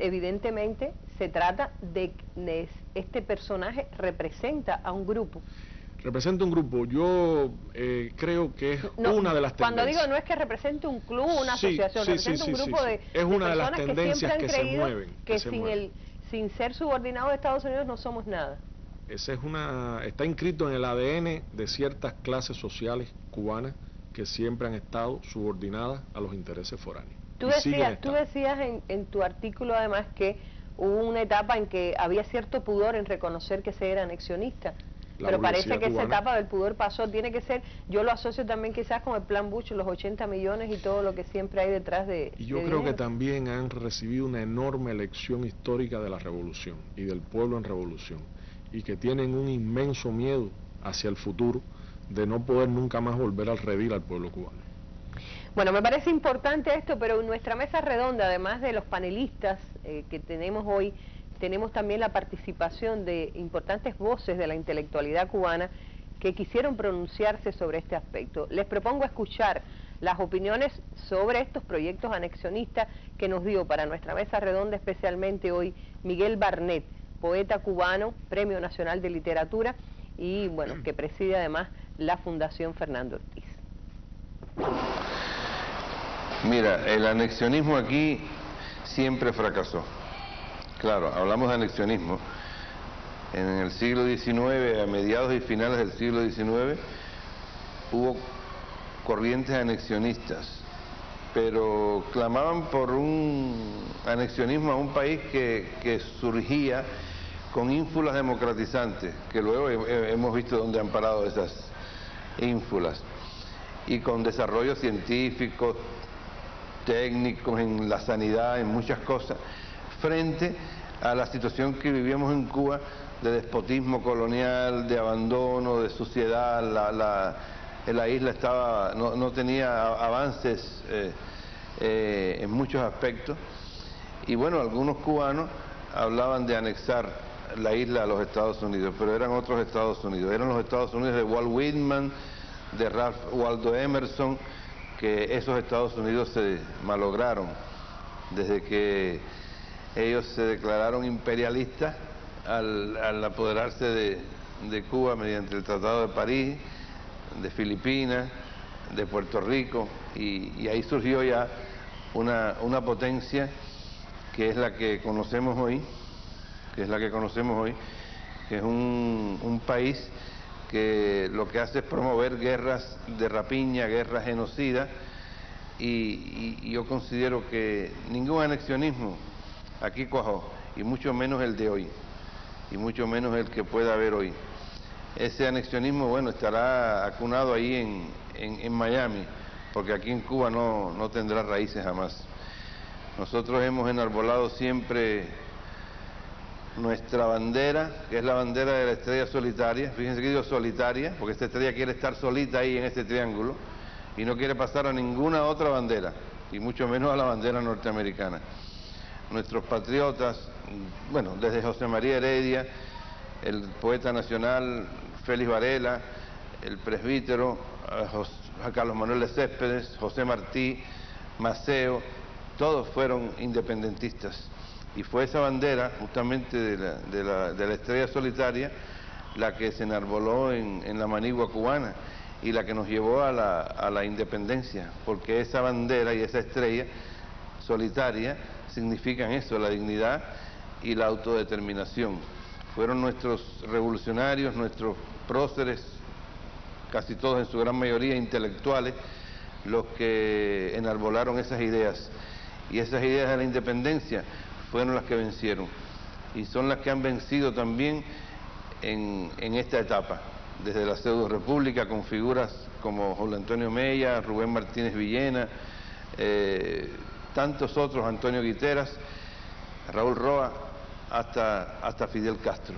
evidentemente se trata de este personaje representa a un grupo. Representa un grupo. Yo creo que es una de las tendencias. Cuando digo no es que represente un club, una asociación, representa un grupo de es una de las personas tendencias que siempre han creído mueven, que sin ser subordinados de Estados Unidos no somos nada. Está inscrito en el ADN de ciertas clases sociales cubanas que siempre han estado subordinadas a los intereses foráneos. Tú decías en tu artículo además que hubo una etapa en que había cierto pudor en reconocer que se era anexionista. Pero parece que esa etapa del pudor pasó. Tiene que ser, yo lo asocio también quizás con el plan Bush, los 80 millones y todo lo que siempre hay detrás de... Y yo creo que también han recibido una enorme lección histórica de la revolución y del pueblo en revolución, y que tienen un inmenso miedo hacia el futuro de no poder nunca más volver al redil al pueblo cubano. Bueno, me parece importante esto, pero en nuestra mesa redonda, además de los panelistas que tenemos hoy, tenemos también la participación de importantes voces de la intelectualidad cubana que quisieron pronunciarse sobre este aspecto. Les propongo escuchar las opiniones sobre estos proyectos anexionistas que nos dio para nuestra mesa redonda especialmente hoy Miguel Barnet, poeta cubano, Premio Nacional de Literatura y bueno, que preside además la Fundación Fernando Ortiz. Mira, el anexionismo aquí siempre fracasó. Claro, hablamos de anexionismo. En el siglo XIX, a mediados y finales del siglo XIX, hubo corrientes anexionistas, pero clamaban por un anexionismo a un país que surgía con ínfulas democratizantes, que luego hemos visto dónde han parado esas ínfulas, y con desarrollos científicos, técnicos, en la sanidad, en muchas cosas, frente a la situación que vivíamos en Cuba de despotismo colonial, de abandono, de suciedad. La isla no tenía avances en muchos aspectos, y bueno, algunos cubanos hablaban de anexar la isla a los Estados Unidos, pero eran otros Estados Unidos, eran los Estados Unidos de Walt Whitman, de Ralph Waldo Emerson, que esos Estados Unidos se malograron desde que ellos se declararon imperialistas al apoderarse de Cuba mediante el Tratado de París, de Filipinas, de Puerto Rico, y ahí surgió ya una potencia que es la que conocemos hoy, que es un país que lo que hace es promover guerras de rapiña, guerras genocidas, y yo considero que ningún anexionismo aquí cuajó, y mucho menos el de hoy, y mucho menos el que pueda haber hoy. Ese anexionismo, bueno, estará acunado ahí en Miami, porque aquí en Cuba no tendrá raíces jamás. Nosotros hemos enarbolado siempre nuestra bandera, que es la bandera de la estrella solitaria. Fíjense que digo solitaria, porque esta estrella quiere estar solita ahí en este triángulo y no quiere pasar a ninguna otra bandera, y mucho menos a la bandera norteamericana. Nuestros patriotas, bueno, desde José María Heredia, el poeta nacional Félix Varela, el presbítero a Carlos Manuel de Céspedes, José Martí, Maceo, todos fueron independentistas. Y fue esa bandera, justamente de la estrella solitaria, la que se enarboló en la manigua cubana y la que nos llevó a la independencia, porque esa bandera y esa estrella solitaria significan eso, la dignidad y la autodeterminación. Fueron nuestros revolucionarios, nuestros próceres, casi todos en su gran mayoría intelectuales, los que enarbolaron esas ideas. Y esas ideas de la independencia fueron las que vencieron, y son las que han vencido también en esta etapa, desde la pseudo-república, con figuras como Julio Antonio Mella, Rubén Martínez Villena, tantos otros, Antonio Guiteras, Raúl Roa, hasta Fidel Castro.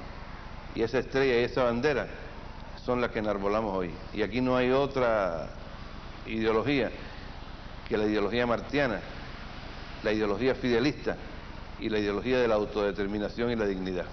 Y esa estrella y esa bandera son las que enarbolamos hoy. Y aquí no hay otra ideología que la ideología martiana, la ideología fidelista y la ideología de la autodeterminación y la dignidad.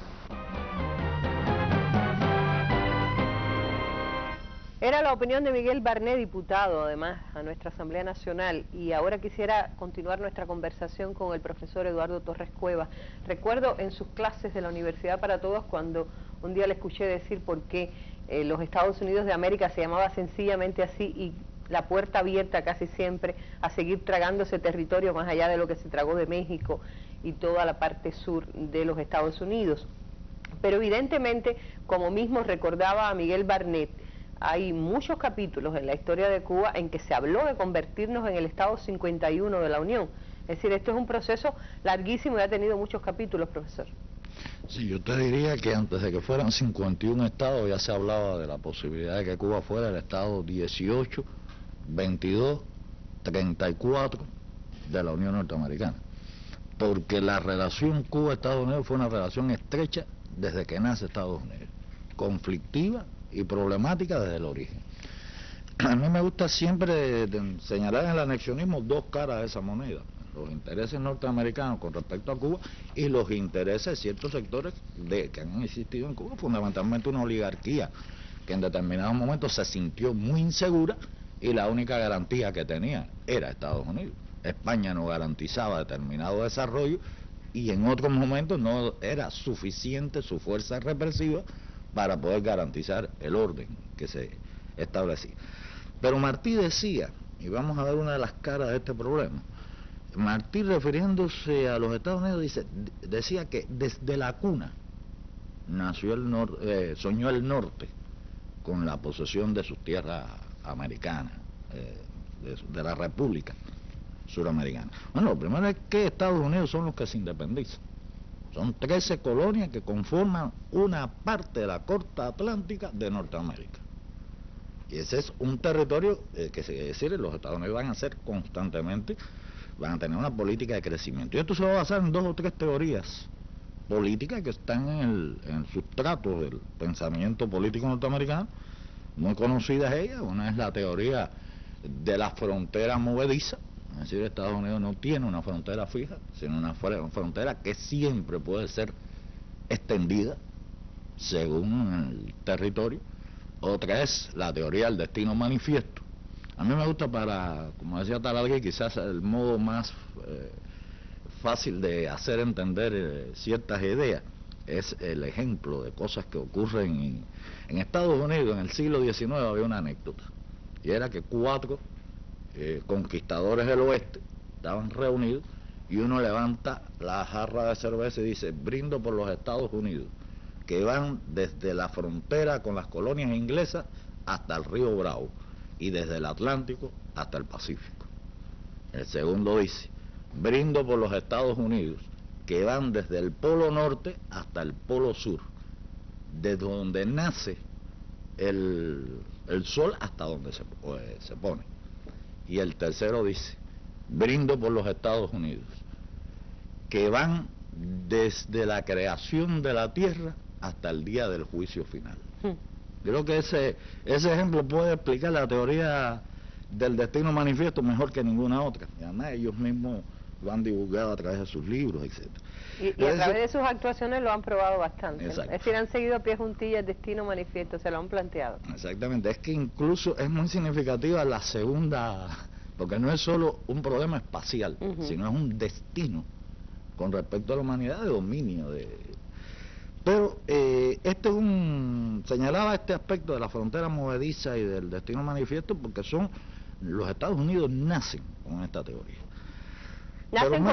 Era la opinión de Miguel Barnet, diputado, además, a nuestra Asamblea Nacional. Y ahora quisiera continuar nuestra conversación con el profesor Eduardo Torres Cuevas. Recuerdo en sus clases de la Universidad para Todos, cuando un día le escuché decir por qué los Estados Unidos de América se llamaba sencillamente así, y la puerta abierta casi siempre a seguir tragándose territorio más allá de lo que se tragó de México y toda la parte sur de los Estados Unidos. Pero evidentemente, como mismo recordaba a Miguel Barnet, hay muchos capítulos en la historia de Cuba en que se habló de convertirnos en el Estado 51 de la Unión. Es decir, esto es un proceso larguísimo y ha tenido muchos capítulos, profesor. Sí, yo te diría que antes de que fueran 51 estados ya se hablaba de la posibilidad de que Cuba fuera el Estado 18, 22, 34 de la Unión Norteamericana. Porque la relación Cuba-Estados Unidos fue una relación estrecha desde que nace Estados Unidos, conflictiva y problemática desde el origen. A mí me gusta siempre señalar en el anexionismo dos caras de esa moneda: los intereses norteamericanos con respecto a Cuba y los intereses de ciertos sectores que han existido en Cuba, fundamentalmente una oligarquía que en determinados momentos se sintió muy insegura y la única garantía que tenía era Estados Unidos. España no garantizaba determinado desarrollo y en otros momentos no era suficiente su fuerza represiva para poder garantizar el orden que se establecía. Pero Martí decía, y vamos a ver una de las caras de este problema, Martí, refiriéndose a los Estados Unidos, decía que desde la cuna nació soñó el norte con la posesión de sus tierras americanas, de la República Suramericana. Bueno, lo primero es que Estados Unidos son los que se independizan. Son 13 colonias que conforman una parte de la costa atlántica de Norteamérica. Y ese es un territorio que, se decir, los Estados Unidos van a hacer constantemente, van a tener una política de crecimiento. Y esto se va a basar en dos o tres teorías políticas que están en el sustrato del pensamiento político norteamericano, muy conocidas ellas. Una es la teoría de la frontera movediza. Es decir, Estados Unidos no tiene una frontera fija, sino una frontera que siempre puede ser extendida según el territorio. Otra es la teoría del destino manifiesto. A mí me gusta, como decía Taladriz, quizás el modo más fácil de hacer entender ciertas ideas es el ejemplo de cosas que ocurren en Estados Unidos. En el siglo XIX había una anécdota, y era que 4 conquistadores del oeste estaban reunidos y uno levanta la jarra de cerveza y dice: brindo por los Estados Unidos, que van desde la frontera con las colonias inglesas hasta el río Bravo y desde el Atlántico hasta el Pacífico. El segundo dice: brindo por los Estados Unidos, que van desde el polo norte hasta el polo sur, desde donde nace el sol hasta donde se pone. Y el tercero dice: brindo por los Estados Unidos, que van desde la creación de la tierra hasta el día del juicio final. Creo que ese ejemplo puede explicar la teoría del destino manifiesto mejor que ninguna otra. Y además ellos mismos lo han divulgado a través de sus libros, etc. Y a través de sus actuaciones lo han probado bastante. Exacto. Es decir, han seguido a pie juntilla el destino manifiesto, se lo han planteado. Exactamente, es que incluso es muy significativa la segunda, porque no es solo un problema espacial, sino es un destino con respecto a la humanidad de dominio. Pero señalaba este aspecto de la frontera movediza y del destino manifiesto porque los Estados Unidos nacen con esta teoría. Nacen